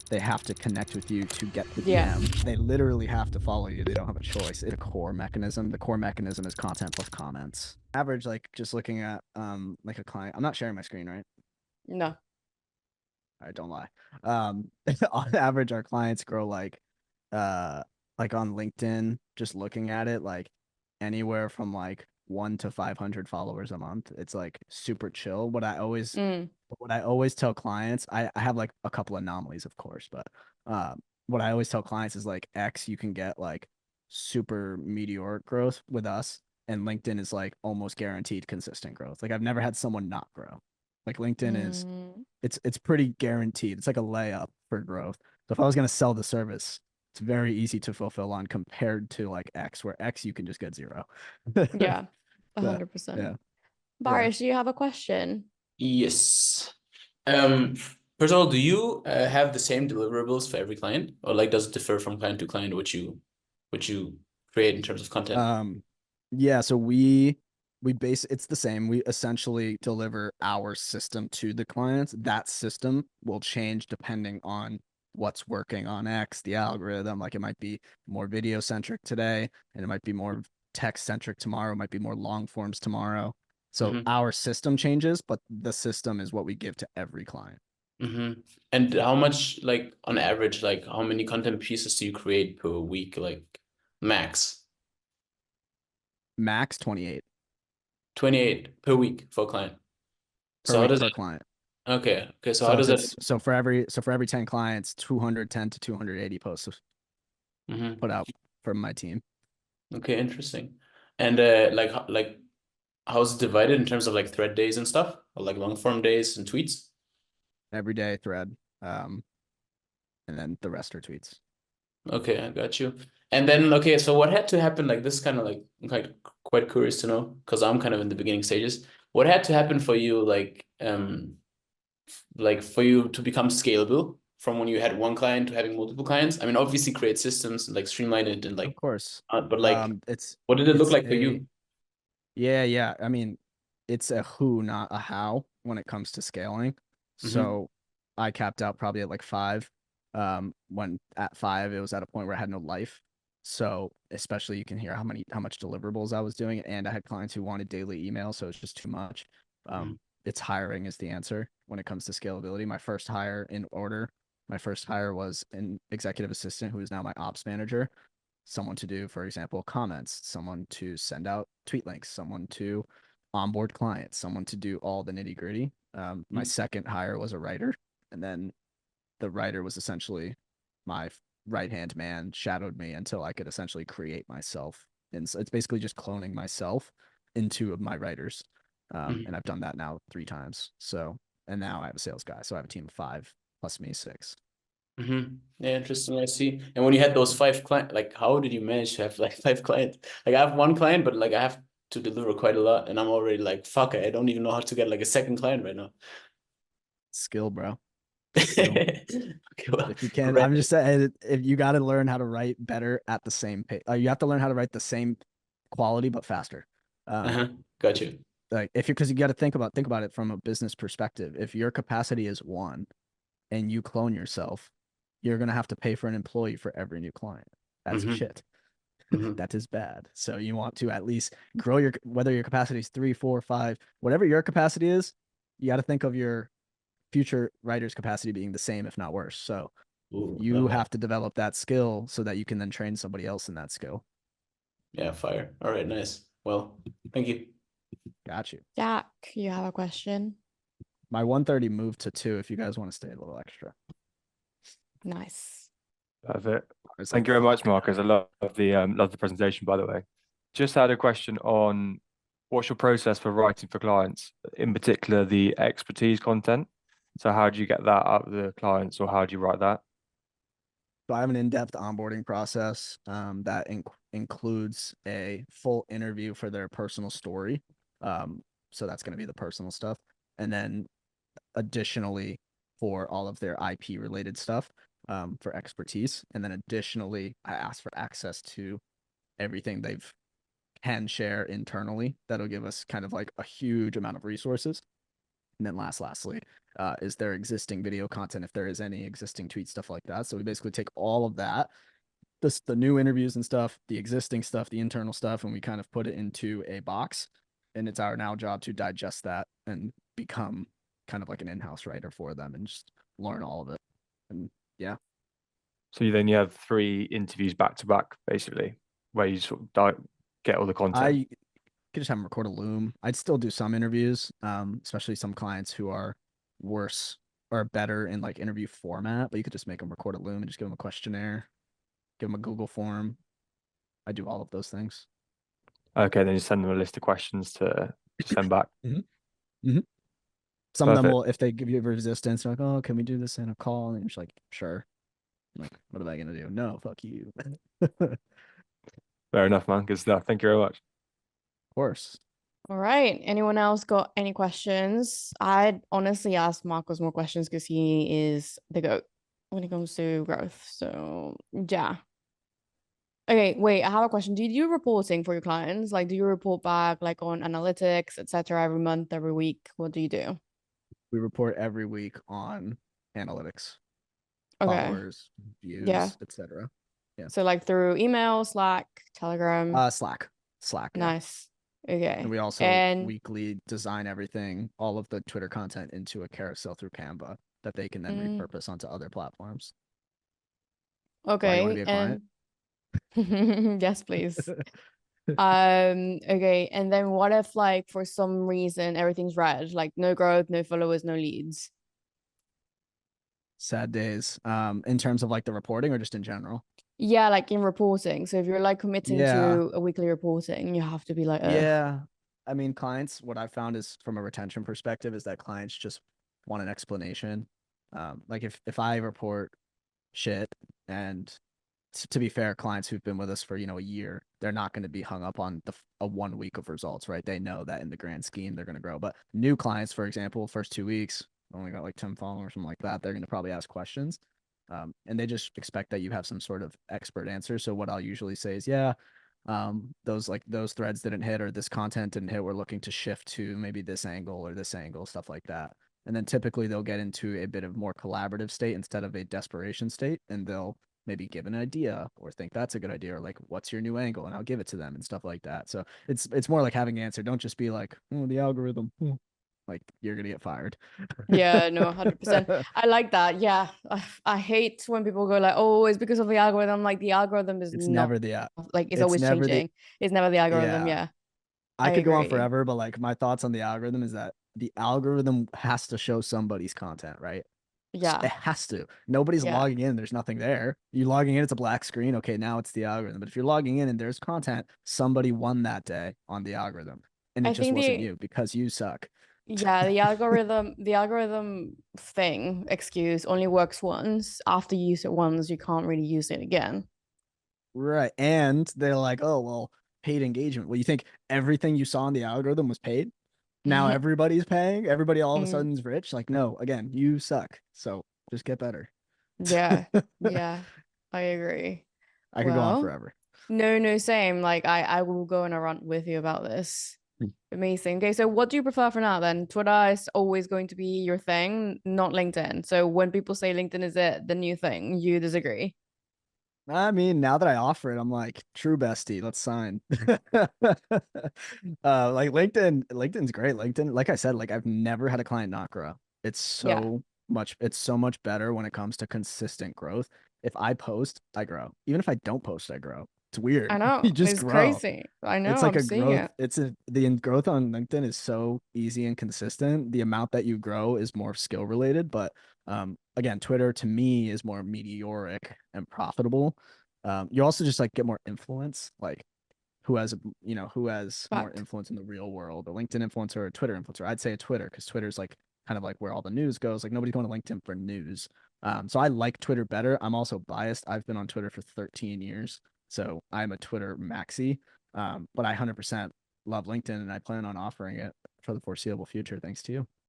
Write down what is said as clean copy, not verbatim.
they have to connect with you to get the Yeah. DM. They literally have to follow you. They don't have a choice. It's a core mechanism. The core mechanism is content plus comments. Average, like just looking at like a client. I'm not sharing my screen, right? No. All right, don't lie. On average, our clients grow like on LinkedIn, just looking at it, like anywhere from like 1 to 500 followers a month. It's like super chill. Mm. What I always tell clients, I have like a couple anomalies, of course, but what I always tell clients is like X, you can get like super meteoric growth with us, and LinkedIn is like almost guaranteed consistent growth. Like I've never had someone not grow. Like LinkedIn is Mm. it's pretty guaranteed. It's like a layup for growth. So if I was gonna sell the service, it's very easy to fulfill on compared to like X, where X you can just get zero. Yeah. But 100%. yeah, yeah. Baris, do you have a question? Yes. Um, First of all, do you have the same deliverables for every client, or like does it differ from client to client what you create in terms of content? Um, yeah, so we base it's the same. We essentially deliver our system to the clients. That system will change depending on what's working on X, the algorithm. Like it might be more video centric today, and it might be more text centric tomorrow, it might be more long forms tomorrow. So Mm-hmm. our system changes, but the system is what we give to every client. Mm-hmm. And how much, like on average, like how many content pieces do you create per week, like max? Max 28 28 per week for a client. per So how week does per it, client. okay, so how So if does it, it's so for every 10 clients, 210 to 280 posts mm-hmm. put out from my team. Okay, interesting. And like how's it divided in terms of like thread days and stuff, or like long form days and tweets? Everyday thread, um, and then the rest are tweets. Okay, I got you. And then, okay, so what had to happen? Like this kind of like I'm quite curious to know because I'm kind of in the beginning stages. What had to happen for you, like for you to become scalable from when you had one client to having multiple clients? I mean, obviously create systems and like streamline it and Of like, course, but like, it's what did it look it's like for a you? yeah, yeah. I mean, it's a who, not a how when it comes to scaling. Mm-hmm. So I capped out probably at like five. When at five, it was at a point where I had no life. So especially you can hear how much deliverables I was doing, and I had clients who wanted daily emails, so it's just too much. Mm-hmm. It's hiring is the answer when it comes to scalability. My first hire was an executive assistant who is now my ops manager, someone to do, for example, comments, someone to send out tweet links, someone to onboard clients, someone to do all the nitty gritty. My second hire was a writer, and then the writer was essentially my right hand man, shadowed me until I could essentially create myself. And so it's basically just cloning myself into my writers. And Mm-hmm. I've done that now 3 times. So, and now I have a sales guy. So I have a team of five plus me, six. Mm-hmm. Yeah, interesting. I see. And when you had those five clients, like how did you manage to have like five clients? Like I have one client, but like I have to deliver quite a lot, and I'm already like, fuck, I don't even know how to get like a second client right now. Skill, bro. Skill. Okay, well, If you can, I'm congrats. just saying, if you got to learn how to write better at the same pace, you have to learn how to write the same quality but faster. Um, Uh-huh. Got you. like if you're, because you got to think about it from a business perspective. If your capacity is one and you clone yourself, you're gonna have to pay for an employee for every new client. That's Mm-hmm. shit. Mm-hmm. That is bad. So you want to at least grow your, whether your capacity is three, four, five, whatever your capacity is, you got to think of your future writer's capacity being the same, if not worse. So Ooh, you okay. have to develop that skill so that you can then train somebody else in that skill. Yeah, fire. All right, nice. Well, thank you. Got you. Jack, you have a question? My 130 moved to two if you guys want to stay a little extra. Nice. Perfect. It's Thank like you very much, fuck. Marcus. I love the presentation, by the way. Just had a question on what's your process for writing for clients, in particular the expertise content. So how do you get that out of the clients, or how do you write that? So I have an in-depth onboarding process that includes a full interview for their personal story. So that's going to be the personal stuff. And then additionally for all of their IP related stuff for expertise. And then additionally, I ask for access to everything they've can share internally. That'll give us kind of like a huge amount of resources. And then lastly, is there existing video content if there is any existing tweet stuff like that. So we basically take all of that, the new interviews and stuff, the existing stuff, the internal stuff, and we kind of put it into a box. And it's our now job to digest that and become kind of like an in-house writer for them and just learn all of it. And yeah. So you have 3 interviews back to back, basically, where you sort of get all the content. I could just have them record a Loom. I'd still do some interviews, especially some clients who are worse or better in like interview format, but you could just make them record a Loom and just give them a questionnaire, give them a Google form. I do all of those things. Okay, then you send them a list of questions to send back. Some of them Perfect. will, if they give you resistance, they're like, oh, can we do this in a call? And you're just like, sure. I'm like, what am I gonna do? No, fuck you. Of Fair enough, man. Good stuff. Thank you very much. course. All right. Anyone else got any questions? I'd honestly ask Marcos more questions because he is the GOAT when it comes to growth. So yeah. Okay, wait, I have a question. Do you do reporting for your clients? Like, do you report back like on analytics, etc., every month, every week? What do you do? We report every week on analytics, Okay. followers, views, Yeah. etc. So like through email, Slack, Telegram. Slack, yeah. Nice. Okay. And we also And weekly design everything, all of the Twitter content into a carousel through Canva that they can then repurpose onto other platforms. Why, you want to be okay. a client? And yes, please. Okay. And then what if like for some reason everything's red, like no growth, no followers, no leads? Sad days. In terms of like the reporting or just in general? Yeah, like in reporting. So if you're like committing Yeah. to a weekly reporting, you have to be like, ugh. Yeah. I mean, clients, what I found is from a retention perspective is that clients just want an explanation. Like if I report shit and to be fair, clients who've been with us for, a year, they're not going to be hung up on a 1 week of results, right? They know that in the grand scheme, they're going to grow. But new clients, for example, first 2 weeks, only got like 10 followers, something like that. They're going to probably ask questions. And they just expect that you have some sort of expert answer. So what I'll usually say is, yeah, those threads didn't hit or this content didn't hit. We're looking to shift to maybe this angle or this angle, stuff like that. And then typically they'll get into a bit of more collaborative state instead of a desperation state, and they'll maybe give an idea or think that's a good idea or like, what's your new angle? And I'll give it to them and stuff like that. So it's more like having an answer. Don't just be like, oh, the algorithm. Like you're gonna get fired. Yeah, no, 100%. I like that. Yeah. I hate when people go like, oh, it's because of the algorithm. Like the algorithm is It's not never the like it's it's always never the changing. It's never the algorithm. yeah. Yeah. I I could go on agree. forever, but like my thoughts on the algorithm is that the algorithm has to show somebody's content, right? It Yeah. has to. Nobody's Yeah. logging in. There's nothing there. You logging in, it's a black screen. Okay, now it's the algorithm. But if you're logging in and there's content, somebody won that day on the algorithm. And it I just think wasn't you because you suck. yeah, the algorithm thing excuse only works once. After you use it once, you can't really use it again. Right. And they're like, oh, well, paid engagement. Well, you think everything you saw in the algorithm was paid? Now everybody's paying? Everybody all of a Mm. sudden is rich? Like, no, again, you suck. So just get better. Yeah. Yeah. I agree. I could go on Well, forever. no, same. Like I will go on a rant with you about this. Amazing. Okay, so what do you prefer for now then? Twitter is always going to be your thing, not LinkedIn. So when people say LinkedIn is it the new thing, you disagree? I mean, now that I offer it, I'm like, true bestie, let's sign. Like LinkedIn's great. LinkedIn, like I said, like I've never had a client not grow. It's Yeah. so much better when it comes to consistent growth. If I post, I grow. Even if I don't post, I grow. It's weird. I know. You just It's grow. crazy. I know. It's like I'm a seeing growth. it. The growth on LinkedIn is so easy and consistent. The amount that you grow is more skill related, but again, Twitter to me is more meteoric and profitable. You also just like get more influence, like who has who has more Fact. influence in the real world, a LinkedIn influencer or a Twitter influencer. I'd say a Twitter because Twitter's like kind of like where all the news goes. Like nobody's going to LinkedIn for news. So I like Twitter better. I'm also biased. I've been on Twitter for 13 years, so I'm a Twitter maxi. But I 100% love LinkedIn and I plan on offering it for the foreseeable future. Thanks to you.